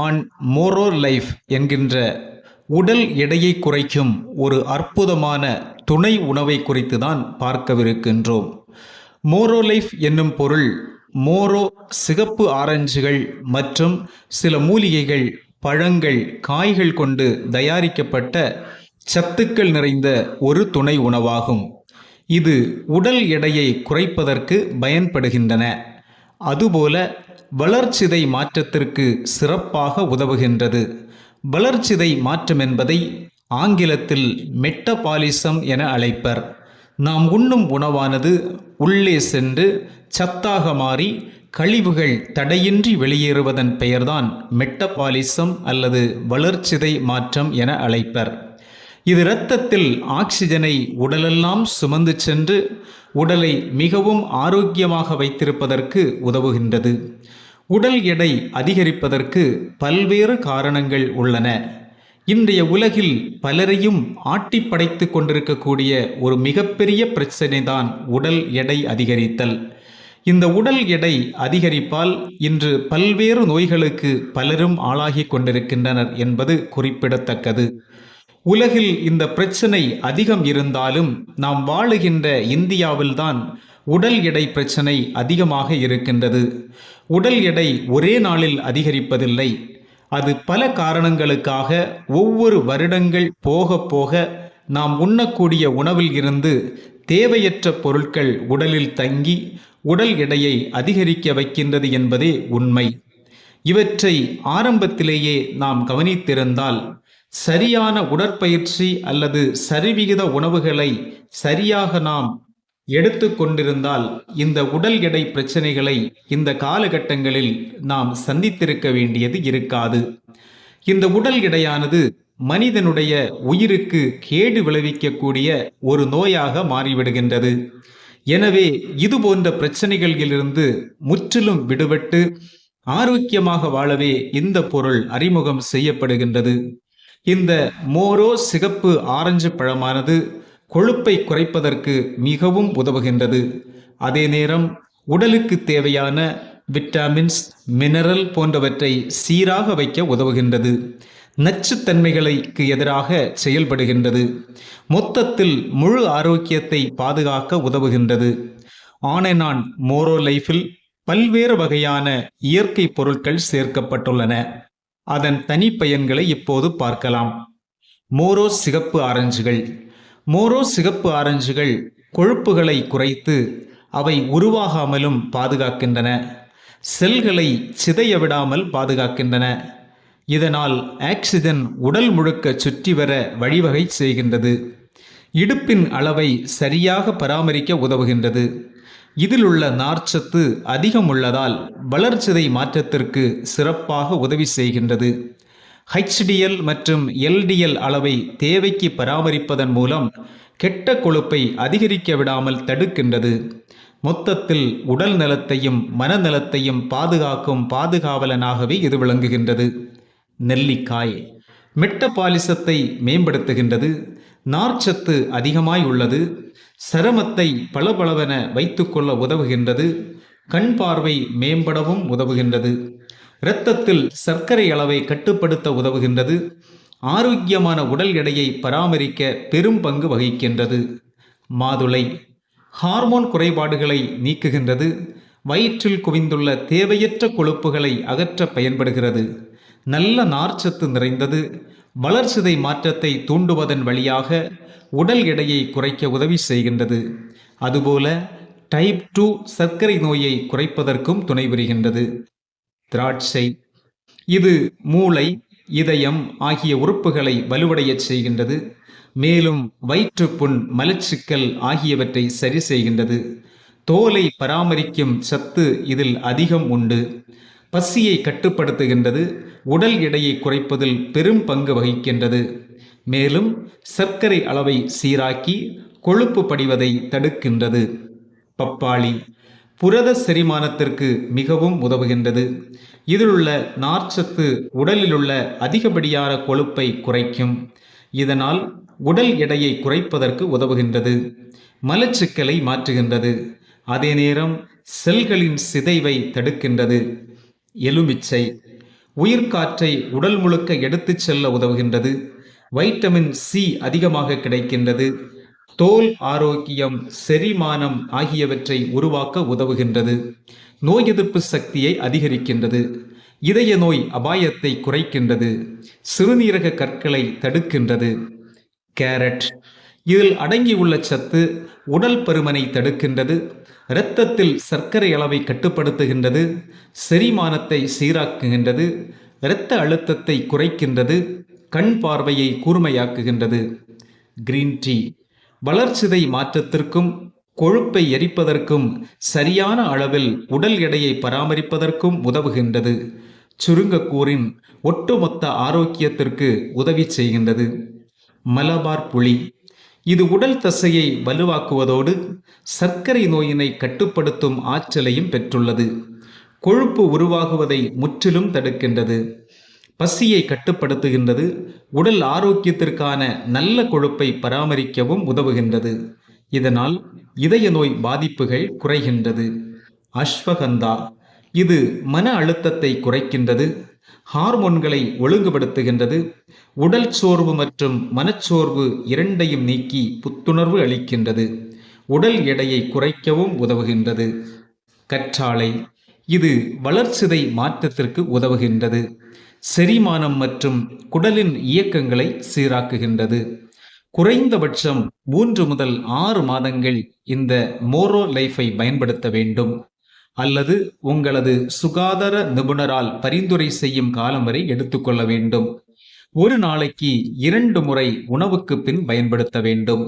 On More life என்கின்ற உடல் எடையை குறைக்கும் ஒரு அற்புதமான துணை உணவை குறித்து தான் பார்க்கவிருக்கின்றோம். மோரோ லைஃப் என்னும் பொருள் மோரோ சிகப்பு ஆரஞ்சுகள் மற்றும் சில மூலிகைகள், பழங்கள், காய்கள் கொண்டு தயாரிக்கப்பட்ட சத்துக்கள் நிறைந்த ஒரு துணை உணவாகும். இது உடல் எடையை குறைப்பதற்கு பயன்படுகின்றன. அதுபோல வளர்சிதை மாற்றத்திற்கு சிறப்பாக உதவுகின்றது. வளர்சிதை மாற்றம் என்பதை ஆங்கிலத்தில் மெட்டபாலிசம் என அழைப்பர். நாம் உண்ணும் உணவானது உள்ளே சென்று சத்தாக மாறி கழிவுகள் தடையின்றி வெளியேறுவதன் பெயர்தான் மெட்டபாலிசம் அல்லது வளர்சிதை மாற்றம் என அழைப்பர். இது இரத்தத்தில் ஆக்சிஜனை உடலெல்லாம் சுமந்து சென்று உடலை மிகவும் ஆரோக்கியமாக வைத்திருப்பதற்கு உதவுகின்றது. உடல் எடை அதிகரிப்பதற்கு பல்வேறு காரணங்கள் உள்ளன. இன்றைய உலகில் பலரையும் ஆட்டி படைத்து கொண்டிருக்கக்கூடிய ஒரு மிகப்பெரிய பிரச்சனை தான் உடல் எடை அதிகரித்தல். இந்த உடல் எடை அதிகரிப்பால் இன்று பல்வேறு நோய்களுக்கு பலரும் ஆளாகி கொண்டிருக்கின்றனர் என்பது குறிப்பிடத்தக்கது. உலகில் இந்த பிரச்சனை அதிகம் இருந்தாலும் நாம் வாழுகின்ற இந்தியாவில்தான் உடல் எடை பிரச்சனை அதிகமாக இருக்கின்றது. உடல் எடை ஒரே நாளில் அதிகரிப்பதில்லை. அது பல காரணங்களுக்காக ஒவ்வொரு வருடங்கள் போக போக நாம் உண்ணக்கூடிய உணவில் இருந்து தேவையற்ற பொருட்கள் உடலில் தங்கி உடல் எடையை அதிகரிக்க வைக்கின்றது என்பதே உண்மை. இவற்றை ஆரம்பத்திலேயே நாம் கவனித்திருந்தால், சரியான உடற்பயிற்சி அல்லது சரிவிகித உணவுகளை சரியாக நாம் எடுத்துக்கொண்டிருந்தால் இந்த உடல் எடை பிரச்சனைகளை இந்த காலகட்டங்களில் நாம் சந்தித்திருக்க வேண்டியது இருக்காது. இந்த உடல் எடையானது மனிதனுடைய உயிருக்கு கேடு விளைவிக்கக்கூடிய ஒரு நோயாக மாறிவிடுகின்றது. எனவே இது போன்ற பிரச்சனைகளிலிருந்து முற்றிலும் விடுபட்டு ஆரோக்கியமாக வாழவே இந்த பொருள் அறிமுகம் செய்யப்படுகின்றது. இந்த மோரோ சிகப்பு ஆரஞ்சு பழமானது கொழுப்பை குறைப்பதற்கு மிகவும் உதவுகின்றது. அதே நேரம் உடலுக்கு தேவையான விட்டமின்ஸ், மினரல் போன்றவற்றை சீராக வைக்க உதவுகின்றது. நச்சுத்தன்மைகளுக்கு எதிராக செயல்படுகின்றது. மொத்தத்தில் முழு ஆரோக்கியத்தை பாதுகாக்க உதவுகின்றது. ஆன் அண்ட் ஆன் மோரோ லைஃபில் பல்வேறு வகையான இயற்கை பொருட்கள் சேர்க்கப்பட்டுள்ளன. அதன் தனிப்பயன்களை இப்போது பார்க்கலாம். மோரோ சிகப்பு ஆரஞ்சுகள். மோரோ சிகப்பு ஆரஞ்சுகள் கொழுப்புகளை குறைத்து அவை உருவாகாமலும் பாதுகாக்கின்றன. செல்களை சிதைய விடாமல் பாதுகாக்கின்றன. இதனால் ஆக்சிஜன் உடல் முழுக்க சுற்றி வர வழிவகை செய்கின்றது. இடுப்பின் அளவை சரியாக பராமரிக்க உதவுகின்றது. இதில் உள்ள நார்ச்சத்து அதிகம் உள்ளதால் வளர்சிதை மாற்றத்திற்கு சிறப்பாக உதவி செய்கின்றது. HDL மற்றும் LDL அளவை தேவைக்கு பராமரிப்பதன் மூலம் கெட்ட கொழுப்பை அதிகரிக்க விடாமல் தடுக்கின்றது. மொத்தத்தில் உடல் நலத்தையும் மனநலத்தையும் பாதுகாக்கும் பாதுகாவலனாகவே இது விளங்குகின்றது. நெல்லிக்காய் மெட்டபாலிசத்தை மேம்படுத்துகின்றது. நார்ச்சத்து அதிகமாய் உள்ளது. சருமத்தை பளபளவென வைத்துக்கொள்ள உதவுகின்றது. கண் பார்வை மேம்படவும் உதவுகின்றது. இரத்தத்தில் சர்க்கரை அளவை கட்டுப்படுத்த உதவுகின்றது. ஆரோக்கியமான உடல் எடையை பராமரிக்க பெரும் பங்கு வகிக்கின்றது. மாதுளை ஹார்மோன் குறைபாடுகளை நீக்குகின்றது. வயிற்றில் குவிந்துள்ள தேவையற்ற கொழுப்புகளை அகற்ற பயன்படுகிறது. நல்ல நார்ச்சத்து நிறைந்தது. வளர்சிதை மாற்றத்தை தூண்டுவதன் வழியாக உடல் எடையை குறைக்க உதவி செய்கின்றது. அதுபோல டைப் 2 சர்க்கரை நோயை குறைப்பதற்கும் துணை புரிகின்றது. திராட்சை. இது மூளை, இதயம் ஆகிய உறுப்புகளை வலுவடைய செய்கின்றது. மேலும் வயிற்றுப்புண், மலச்சிக்கல் ஆகியவற்றை சரி செய்கின்றது. தோலை பராமரிக்கும் சத்து இதில் அதிகம் உண்டு. பசியை கட்டுப்படுத்துகின்றது. உடல் எடையை குறைப்பதில் பெரும் பங்கு வகிக்கின்றது. மேலும் சர்க்கரை அளவை சீராக்கி கொழுப்பு படிவதை தடுக்கின்றது. பப்பாளி புரத செரிமானத்திற்கு மிகவும் உதவுகின்றது. இதிலுள்ள நார்ச்சத்து உடலிலுள்ள அதிகப்படியான கொழுப்பை குறைக்கும். இதனால் உடல் எடையை குறைப்பதற்கு உதவுகின்றது. மலச்சிக்கலை மாற்றுகின்றது. அதே நேரம் செல்களின் சிதைவை தடுக்கின்றது. எலுமிச்சை உயிர்காற்றை உடல் முழுக்க எடுத்துச் செல்ல உதவுகின்றது. வைட்டமின் சி அதிகமாக கிடைக்கின்றது. தோல் ஆரோக்கியம், செரிமானம் ஆகியவற்றை உருவாக்க உதவுகின்றது. நோய் எதிர்ப்பு சக்தியை அதிகரிக்கின்றது. இதய நோய் அபாயத்தை குறைக்கின்றது. சிறுநீரக கற்களை தடுக்கின்றது. கேரட், இதில் அடங்கியுள்ள சத்து உடல் பருமனை தடுக்கின்றது. இரத்தத்தில் சர்க்கரை அளவை கட்டுப்படுத்துகின்றது. செரிமானத்தை சீராக்குகின்றது. இரத்த அழுத்தத்தை குறைக்கின்றது. கண் பார்வையை கூர்மையாக்குகின்றது. கிரீன் டீ வளர்சிதை மாற்றத்திற்கும் கொழுப்பை எரிப்பதற்கும் சரியான அளவில் உடல் எடையை பராமரிப்பதற்கும் உதவுகின்றது. சுருங்கக்கூறின் ஒட்டுமொத்த ஆரோக்கியத்திற்கு உதவி செய்கின்றது. மலபார் புளி, இது உடல் தசையை வலுவாக்குவதோடு சர்க்கரை நோயினை கட்டுப்படுத்தும் ஆற்றலையும் பெற்றுள்ளது. கொழுப்பு உருவாகுவதை முற்றிலும் தடுக்கின்றது. பசியை கட்டுப்படுத்துகின்றது. உடல் ஆரோக்கியத்திற்கான நல்ல கொழுப்பை பராமரிக்கவும் உதவுகின்றது. இதனால் இதய நோய் பாதிப்புகள் குறைகின்றது. அஸ்வகந்தா, இது மன அழுத்தத்தை குறைக்கின்றது. ஹார்மோன்களை ஒழுங்குபடுத்துகின்றது. உடல் சோர்வு மற்றும் மனச்சோர்வு இரண்டையும் நீக்கி புத்துணர்வு அளிக்கின்றது. உடல் எடையை குறைக்கவும் உதவுகின்றது. கற்றாழை, இது வளர்சிதை மாற்றத்திற்கு உதவுகின்றது. செரிமானம் மற்றும் குடலின் இயக்கங்களை சீராக்குகின்றது. குறைந்தபட்சம் 3 முதல் 6 மாதங்கள் இந்த மோரோ லைஃபை பயன்படுத்த வேண்டும், அல்லது உங்களது சுகாதார நிபுணரால் பரிந்துரை செய்யும் காலம் வரை எடுத்துக்கொள்ள வேண்டும். ஒரு நாளைக்கு 2 முறை உணவுக்கு பின் பயன்படுத்த வேண்டும்.